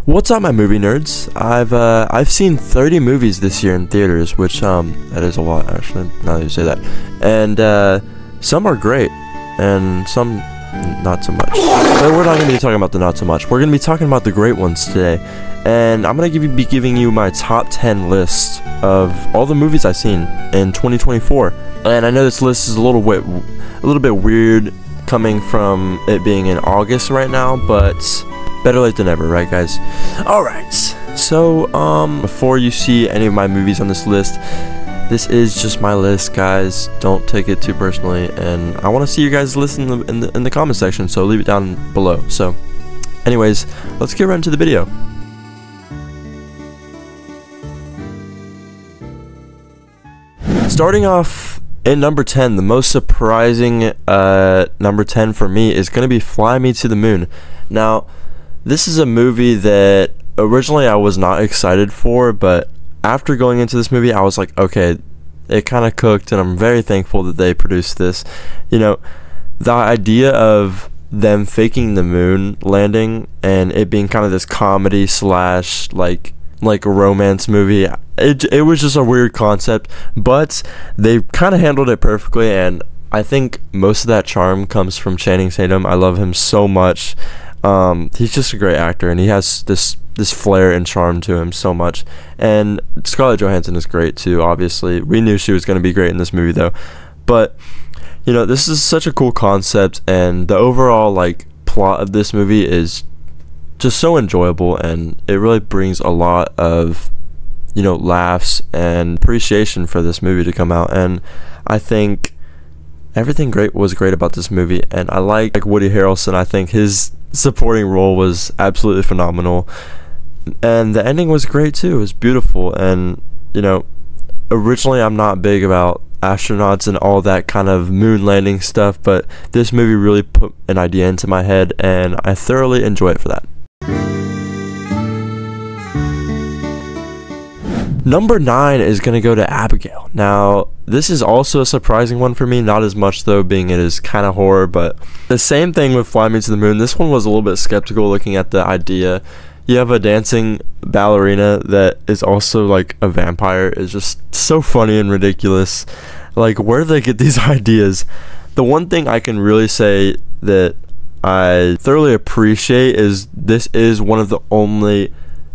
What's up, my movie nerds? I've seen 30 movies this year in theaters, which that is a lot actually. Now that you say that, and some are great, and some not so much. But we're not going to be talking about the not so much. We're going to be talking about the great ones today, and I'm going to be giving you my top 10 list of all the movies I've seen in 2024. And I know this list is a little bit weird coming from it being in August right now, but better late than never, right, guys? Alright, so before you see any of my movies on this list, this is just my list, guys. Don't take it too personally, and I want to see you guys listen in the comment section, so leave it down below. So anyways, let's get right into the video. Starting off in number 10, the most surprising number 10 for me is going to be Fly Me to the Moon. Now, this is a movie that originally I was not excited for, but after going into this movie, I was like, okay, it kind of cooked, and I'm very thankful that they produced this. You know, the idea of them faking the moon landing and it being kind of this comedy slash like a romance movie, it was just a weird concept, but they kind of handled it perfectly, and I think most of that charm comes from Channing Tatum. I love him so much. He's just a great actor, and he has this flair and charm to him so much. And Scarlett Johansson is great too, obviously. We knew she was going to be great in this movie though. But you know, this is such a cool concept, and the overall like plot of this movie is just so enjoyable, and it really brings a lot of, you know, laughs and appreciation for this movie to come out. And I think everything was great about this movie, and I like Woody Harrelson. I think his supporting role was absolutely phenomenal, and the ending was great too. It was beautiful, and you know, originally I'm not big about astronauts and all that kind of moon landing stuff, but this movie really put an idea into my head, and I thoroughly enjoy it for that. Number 9 is going to go to Abigail. Now, this is also a surprising one for me, not as much though, being it is kind of horror, but the same thing with Fly Me to the Moon. This one was a little bit skeptical looking at the idea. You have a dancing ballerina that is also like a vampire. It's just so funny and ridiculous. Like, where do they get these ideas? The one thing I can really say that I thoroughly appreciate is this is one of the only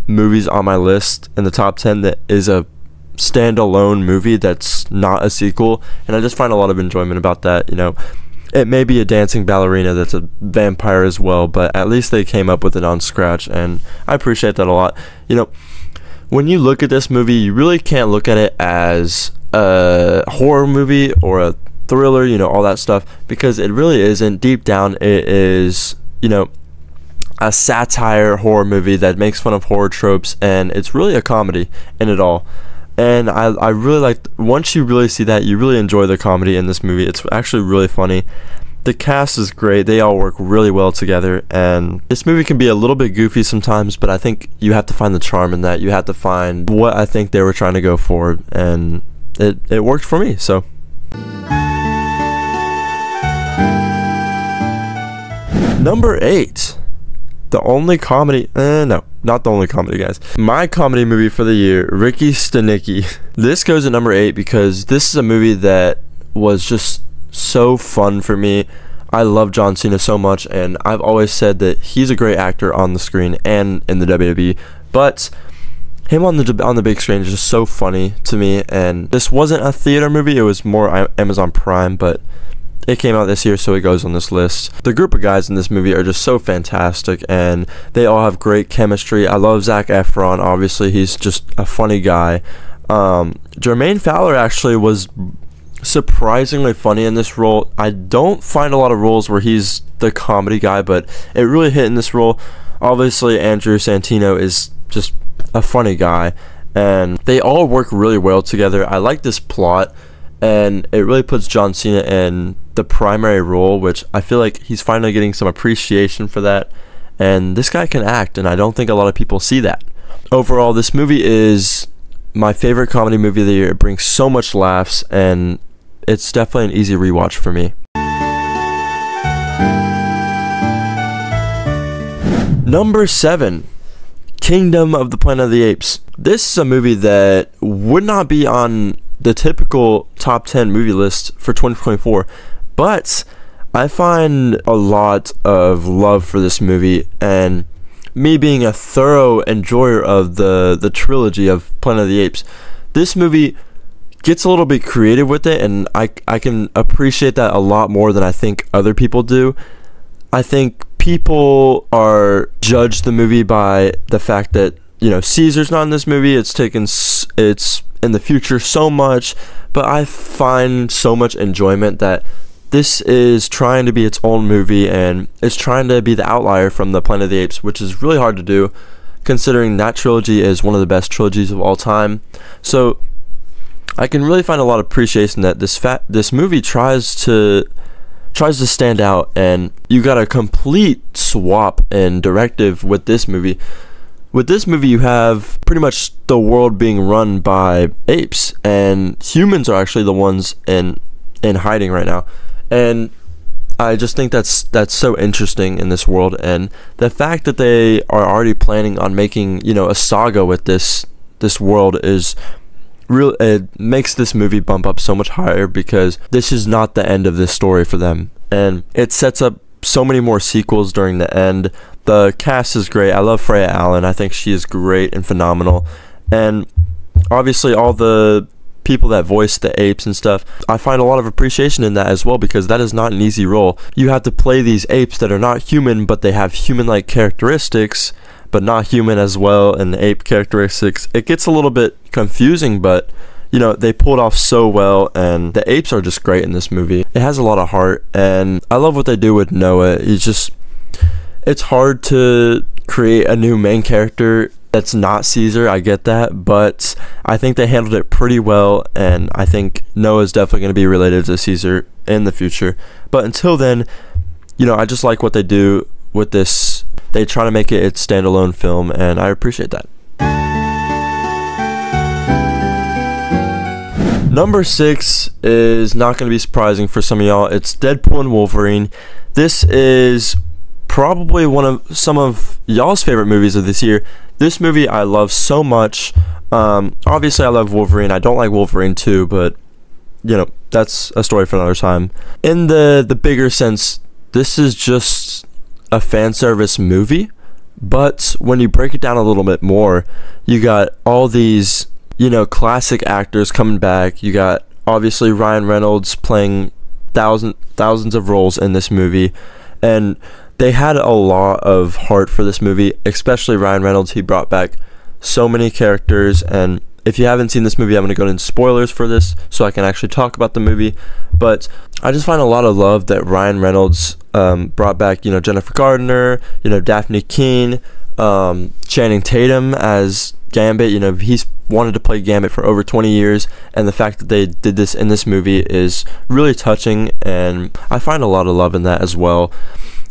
movies on my list in the top 10 that is a standalone movie that's not a sequel, and I just find a lot of enjoyment about that. You know, it may be a dancing ballerina that's a vampire as well, but at least they came up with it on scratch, and I appreciate that a lot. You know, when you look at this movie, you really can't look at it as a horror movie or a thriller, you know, all that stuff, because it really isn't. Deep down, it is, you know, a satire horror movie that makes fun of horror tropes, and it's really a comedy in it all. And I really like, once you really see that, you really enjoy the comedy in this movie. It's actually really funny. The cast is great. They all work really well together, and this movie can be a little bit goofy sometimes, but I think you have to find the charm in that. You have to find what I think they were trying to go for, and it worked for me. So number 8, the only comedy, no, not the only comedy, guys. My comedy movie for the year, Ricky's to Nikki. This goes at number 8 because this is a movie that was just so fun for me. I love John Cena so much, and I've always said that he's a great actor on the screen and in the WWE, but him on the big screen is just so funny to me. And this wasn't a theater movie, it was more Amazon Prime, but it came out this year, so it goes on this list. The group of guys in this movie are just so fantastic, and they all have great chemistry. I love Zac Efron, obviously. He's just a funny guy. Jermaine Fowler actually was surprisingly funny in this role. I don't find a lot of roles where he's the comedy guy, but it really hit in this role. Obviously, Andrew Santino is just a funny guy, and they all work really well together. I like this plot, and it really puts John Cena in the primary role, which I feel like he's finally getting some appreciation for that. And this guy can act, and I don't think a lot of people see that. Overall, this movie is my favorite comedy movie of the year. It brings so much laughs, and it's definitely an easy rewatch for me. Number 7, Kingdom of the Planet of the Apes. This is a movie that would not be on the typical top 10 movie list for 2024, but I find a lot of love for this movie, and me being a thorough enjoyer of the trilogy of Planet of the Apes, this movie gets a little bit creative with it, and I can appreciate that a lot more than I think other people do. I think people are judged the movie by the fact that, you know, Caesar's not in this movie. It's in the future so much, but I find so much enjoyment that this is trying to be its own movie, and it's trying to be the outlier from the Planet of the Apes, which is really hard to do considering that trilogy is one of the best trilogies of all time. So I can really find a lot of appreciation that this movie tries to stand out, and you got a complete swap in directive with this movie. With this movie, you have pretty much the world being run by apes, and humans are actually the ones in hiding right now. And I just think that's so interesting in this world, and the fact that they are already planning on making, you know, a saga with this world is real. It makes this movie bump up so much higher, because this is not the end of this story for them, and it sets up so many more sequels during the end. The cast is great. I love Freya Allen. I think she is great and phenomenal, and obviously all the people that voice the apes and stuff, I find a lot of appreciation in that as well, because that is not an easy role. You have to play these apes that are not human, but they have human-like characteristics, but not human as well, and ape characteristics. It gets a little bit confusing, but you know, they pulled off so well, and the apes are just great in this movie. It has a lot of heart, and I love what they do with Noah. It's hard to create a new main character that's not Caesar, I get that, but I think they handled it pretty well, and I think Noah's definitely going to be related to Caesar in the future. But until then, you know, I just like what they do with this. They try to make it its standalone film, and I appreciate that. Number 6 is not going to be surprising for some of y'all. It's Deadpool and Wolverine. This is probably some of y'all's favorite movies of this year. This movie I love so much. Obviously I love Wolverine. I don't like Wolverine 2, but you know, that's a story for another time. In the bigger sense, this is just a fan service movie, but when you break it down a little bit more, you got all these, you know, classic actors coming back. You got obviously Ryan Reynolds playing thousands of roles in this movie, and they had a lot of heart for this movie, especially Ryan Reynolds. He brought back so many characters, and if you haven't seen this movie, I'm going to go into spoilers for this so I can actually talk about the movie. But I just find a lot of love that Ryan Reynolds brought back, you know, Jennifer Gardner, you know, Daphne Keane, Channing Tatum as Gambit. You know, he's wanted to play Gambit for over 20 years, and the fact that they did this in this movie is really touching, and I find a lot of love in that as well.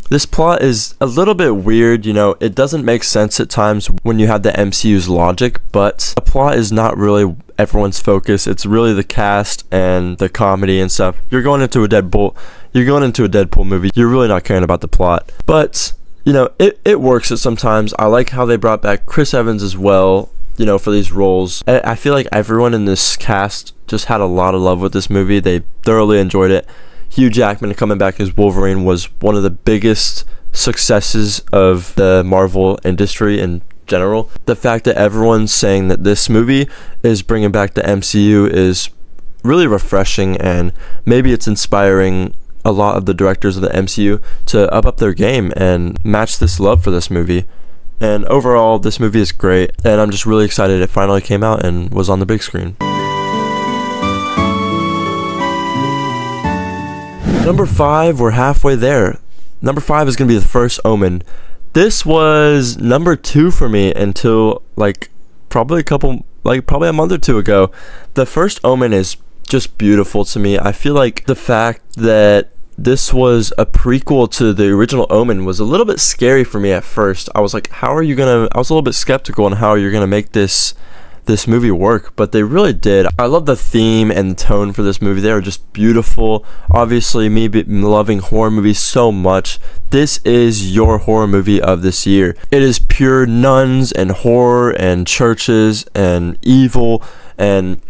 This plot is a little bit weird, you know, it doesn't make sense at times when you have the MCU's logic, but the plot is not really everyone's focus. It's really the cast and the comedy and stuff. You're going into a Deadpool movie, you're really not caring about the plot. But, you know, it works at sometimes. I like how they brought back Chris Evans as well, you know, for these roles. I feel like everyone in this cast just had a lot of love with this movie. They thoroughly enjoyed it. Hugh Jackman coming back as Wolverine was one of the biggest successes of the Marvel industry in general. The fact that everyone's saying that this movie is bringing back the MCU is really refreshing, and maybe it's inspiring a lot of the directors of the MCU to up their game and match this love for this movie. And overall, this movie is great, and I'm just really excited it finally came out and was on the big screen. Number 5, we're halfway there. Number 5 is going to be The First Omen. This was number 2 for me until probably a month or two ago. The First Omen is just beautiful to me. I feel like the fact that this was a prequel to the original Omen was a little bit scary for me at first. I was like, I was a little bit skeptical on how you're gonna make this this movie work, but they really did. I love the theme and tone for this movie. They are just beautiful. Obviously, me loving horror movies so much, this is your horror movie of this year. It is pure nuns and horror and churches and evil, and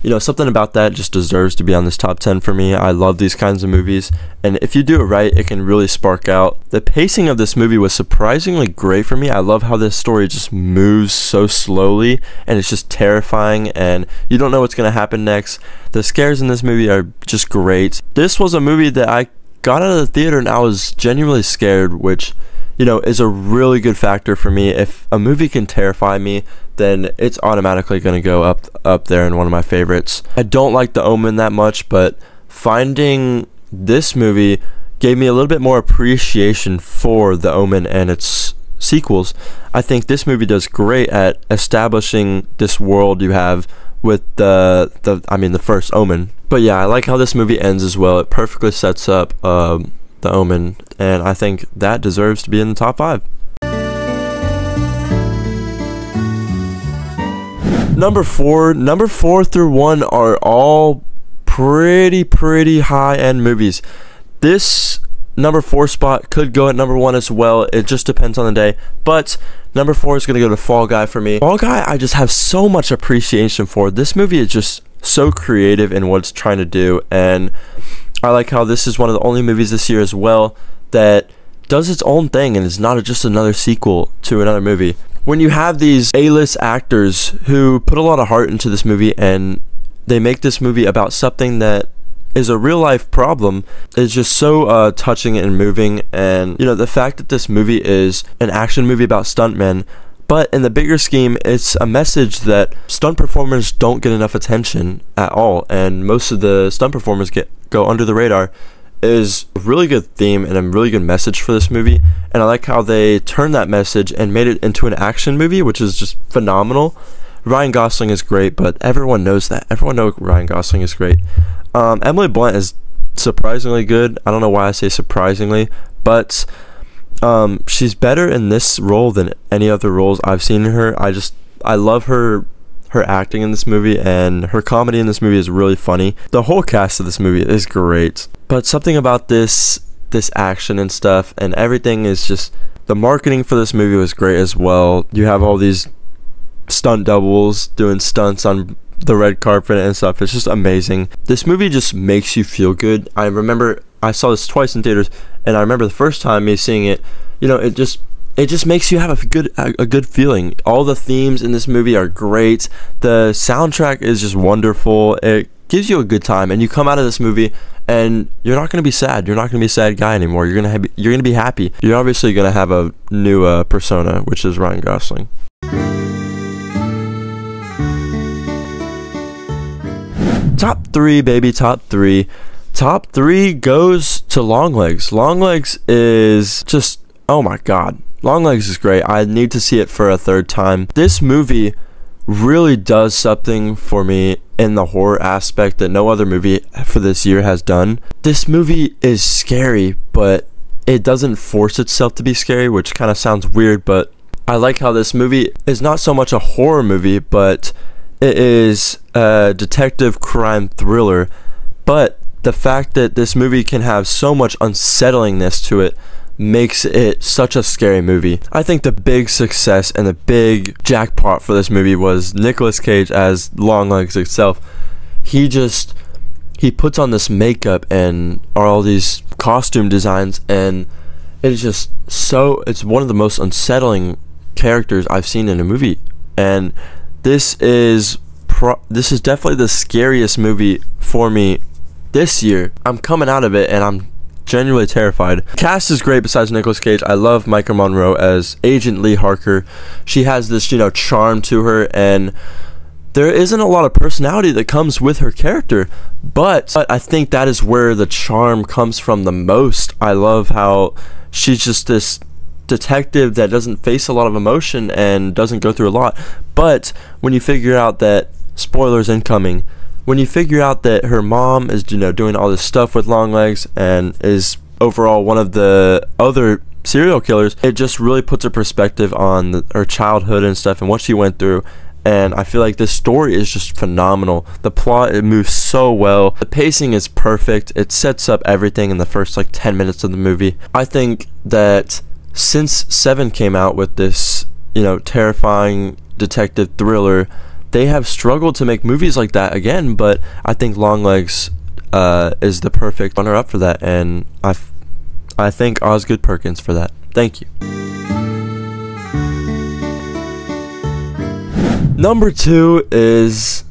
you know, something about that just deserves to be on this top 10 for me. I love these kinds of movies, and if you do it right, it can really spark out. The pacing of this movie was surprisingly great for me. I love how this story just moves so slowly, and it's just terrifying, and you don't know what's going to happen next. The scares in this movie are just great. This was a movie that I got out of the theater and I was genuinely scared, which, you know, is a really good factor for me. If a movie can terrify me, then it's automatically going to go up there in one of my favorites. I don't like The Omen that much, but finding this movie gave me a little bit more appreciation for The Omen and its sequels. I think this movie does great at establishing this world you have with the First Omen. But yeah, I like how this movie ends as well. It perfectly sets up The Omen, and I think that deserves to be in the top 5. Number 4 through 1 are all pretty high-end movies. This number 4 spot could go at number 1 as well. It just depends on the day. But number 4 is going to go to Fall Guy for me. Fall Guy, I just have so much appreciation for. This movie is just so creative in what it's trying to do, and I like how this is one of the only movies this year as well that does its own thing and is not just another sequel to another movie. When you have these A-list actors who put a lot of heart into this movie and they make this movie about something that is a real life problem, is just so touching and moving. And you know, the fact that this movie is an action movie about stuntmen, but in the bigger scheme, it's a message that stunt performers don't get enough attention at all, and most of the stunt performers go under the radar, is a really good theme and a really good message for this movie. And I like how they turned that message and made it into an action movie, which is just phenomenal. Ryan Gosling is great, but everyone knows that. Everyone knows Ryan Gosling is great. Emily Blunt is surprisingly good. I don't know why I say surprisingly, but she's better in this role than any other roles I've seen in her. I love her acting in this movie, and her comedy in this movie is really funny. The whole cast of this movie is great, but something about this action and stuff and everything is just, the marketing for this movie was great as well. You have all these stunt doubles doing stunts on the red carpet and stuff. It's just amazing. This movie just makes you feel good. I remember I saw this twice in theaters, and I remember the first time me seeing it, you know, it just makes you have a good feeling. All the themes in this movie are great. The soundtrack is just wonderful. It gives you a good time, and you come out of this movie and you're not going to be sad. You're not going to be a sad guy anymore. You're going to be happy. You're obviously going to have a new persona, which is Ryan Gosling. Top 3, baby, top 3. Top 3 goes to Longlegs. Longlegs is just, oh my god. Longlegs is great. I need to see it for a third time. This movie really does something for me in the horror aspect that no other movie for this year has done. This movie is scary, but it doesn't force itself to be scary, which kind of sounds weird, but I like how this movie is not so much a horror movie, but it is a detective crime thriller. But the fact that this movie can have so much unsettlingness to it makes it such a scary movie. I think the big success and the big jackpot for this movie was Nicolas Cage as Longlegs itself. He puts on this makeup and all these costume designs, and it's just so, it's one of the most unsettling characters I've seen in a movie. And this is definitely the scariest movie for me this year. I'm coming out of it and I'm genuinely terrified. Cast is great besides Nicolas Cage. I love Micah Monroe as Agent Lee Harker. She has this, you know, charm to her, and there isn't a lot of personality that comes with her character, but I think that is where the charm comes from the most. I love how she's just this detective that doesn't face a lot of emotion and doesn't go through a lot, but when you figure out that, spoilers incoming, when you figure out that her mom is, you know, doing all this stuff with Longlegs and is overall one of the other serial killers, it just really puts a perspective on her childhood and stuff and what she went through. and I feel like this story is just phenomenal. The plot, it moves so well. The pacing is perfect. It sets up everything in the first like 10 minutes of the movie. I think that since 7 came out with this, you know, terrifying detective thriller, they have struggled to make movies like that again, but I think Longlegs is the perfect runner-up for that, and I thank Osgood Perkins for that. Thank you. Number 2 is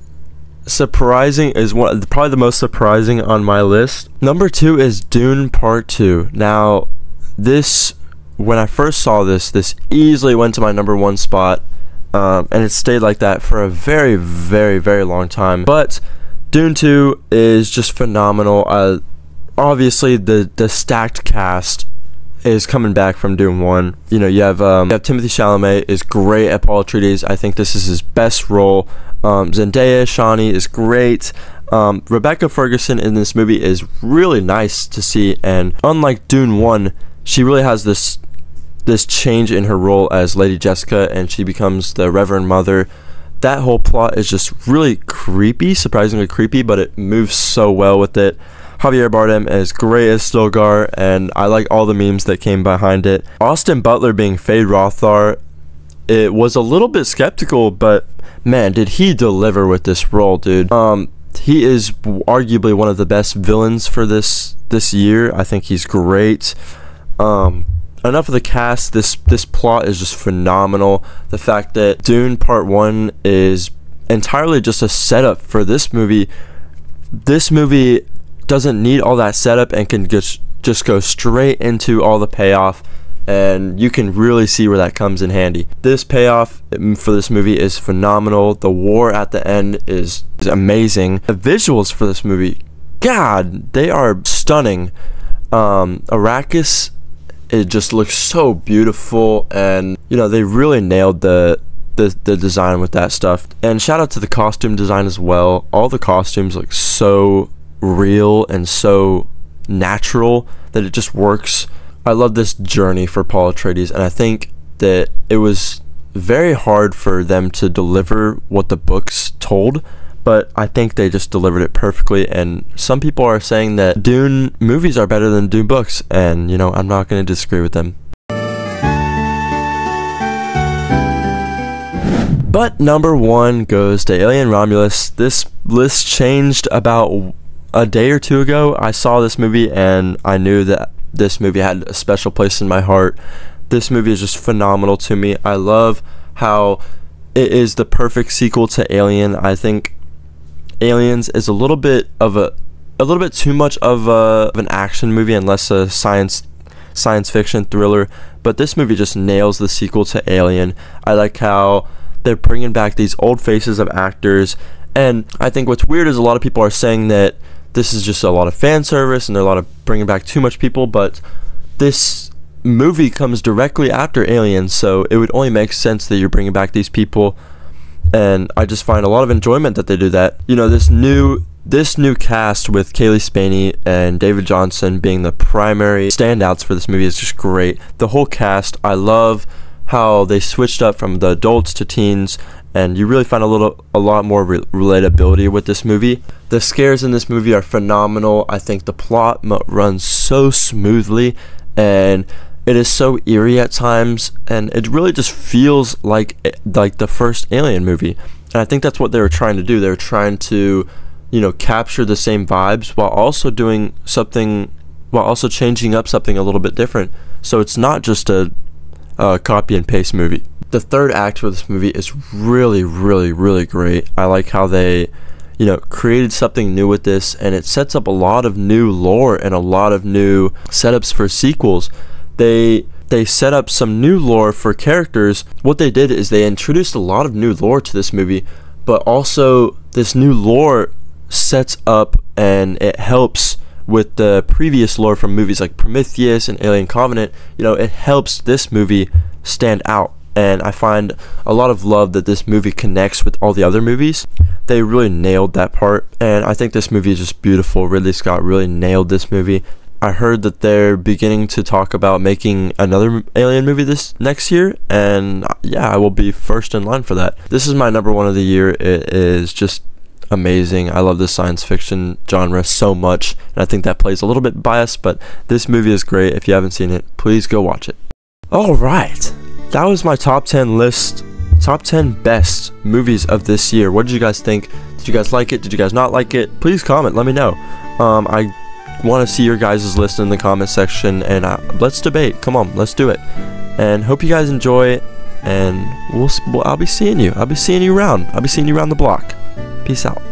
surprising, is probably the most surprising on my list. Number 2 is Dune Part 2. Now, this, when I first saw this easily went to my number 1 spot, and it stayed like that for a very, very, very long time. But Dune 2 is just phenomenal. Obviously, the stacked cast is coming back from Dune 1. You know, you have Timothée Chalamet is great at Paul Atreides. I think this is his best role. Zendaya, Shawnee is great. Rebecca Ferguson in this movie is really nice to see, and unlike Dune 1, she really has this change in her role as Lady Jessica, and she becomes the Reverend Mother. That whole plot is just really creepy, surprisingly creepy, but it moves so well with it. Javier Bardem is great as Stilgar, and I like all the memes that came behind it. Austin Butler being Fade Rothar, it was a little bit skeptical, but man, did he deliver with this role, dude. He is arguably one of the best villains for this year. I think he's great. Enough of the cast. This plot is just phenomenal. The fact that Dune Part 1 is entirely just a setup for this movie. This movie doesn't need all that setup and can just go straight into all the payoff, and you can really see where that comes in handy. This payoff for this movie is phenomenal. The war at the end is amazing. The visuals for this movie, God, they are stunning. Arrakis, it just looks so beautiful, and you know, they really nailed the design with that stuff. And shout out to the costume design as well. All the costumes look so real and so natural that it just works. I love this journey for Paul Atreides, and I think that it was very hard for them to deliver what the books told, but I think they just delivered it perfectly. And some people are saying that Dune movies are better than Dune books, and you know, I'm not going to disagree with them. But number 1 goes to Alien Romulus. This list changed about a day or 2 ago. I saw this movie and I knew that this movie had a special place in my heart. This movie is just phenomenal to me. I love how it is the perfect sequel to Alien. I think Aliens is a little bit too much of an action movie and less a science fiction thriller, but this movie just nails the sequel to Alien. I like how they're bringing back these old faces of actors, and I think what's weird is a lot of people are saying that this is just a lot of fan service and they're a lot of bringing back too much people, but this movie comes directly after Aliens, so it would only make sense that you're bringing back these people, and I just find a lot of enjoyment that they do that. You know, this new cast with Kaylee Spaney and David Johnson being the primary standouts for this movie is just great. The whole cast, I love how they switched up from the adults to teens, and you really find a lot more relatability with this movie. The scares in this movie are phenomenal. I think the plot runs so smoothly, and it is so eerie at times, and it really just feels like the first Alien movie. And I think that's what they were trying to do. They were trying to, you know, capture the same vibes while also doing something, while also changing up something a little bit different. So it's not just a copy and paste movie. The third act for this movie is really, really, really great. I like how they, you know, created something new with this, and it sets up a lot of new lore and a lot of new setups for sequels. They set up some new lore for characters. What they did is they introduced a lot of new lore to this movie, but also this new lore sets up and it helps with the previous lore from movies like Prometheus and Alien Covenant. You know, it helps this movie stand out, and I find a lot of love that this movie connects with all the other movies. They really nailed that part, and I think this movie is just beautiful. Ridley Scott really nailed this movie. I heard that they're beginning to talk about making another Alien movie this next year, and yeah, I will be first in line for that. This is my number 1 of the year. It is just amazing. I love the science fiction genre so much, and I think that plays a little bit biased, but this movie is great. If you haven't seen it, please go watch it. Alright, that was my top 10 list. Top 10 best movies of this year. What did you guys think? Did you guys like it? Did you guys not like it? Please comment, let me know. I want to see your guys' list in the comment section, and let's debate. Come on, let's do it. And hope you guys enjoy, and I'll be seeing you. I'll be seeing you around the block. Peace out.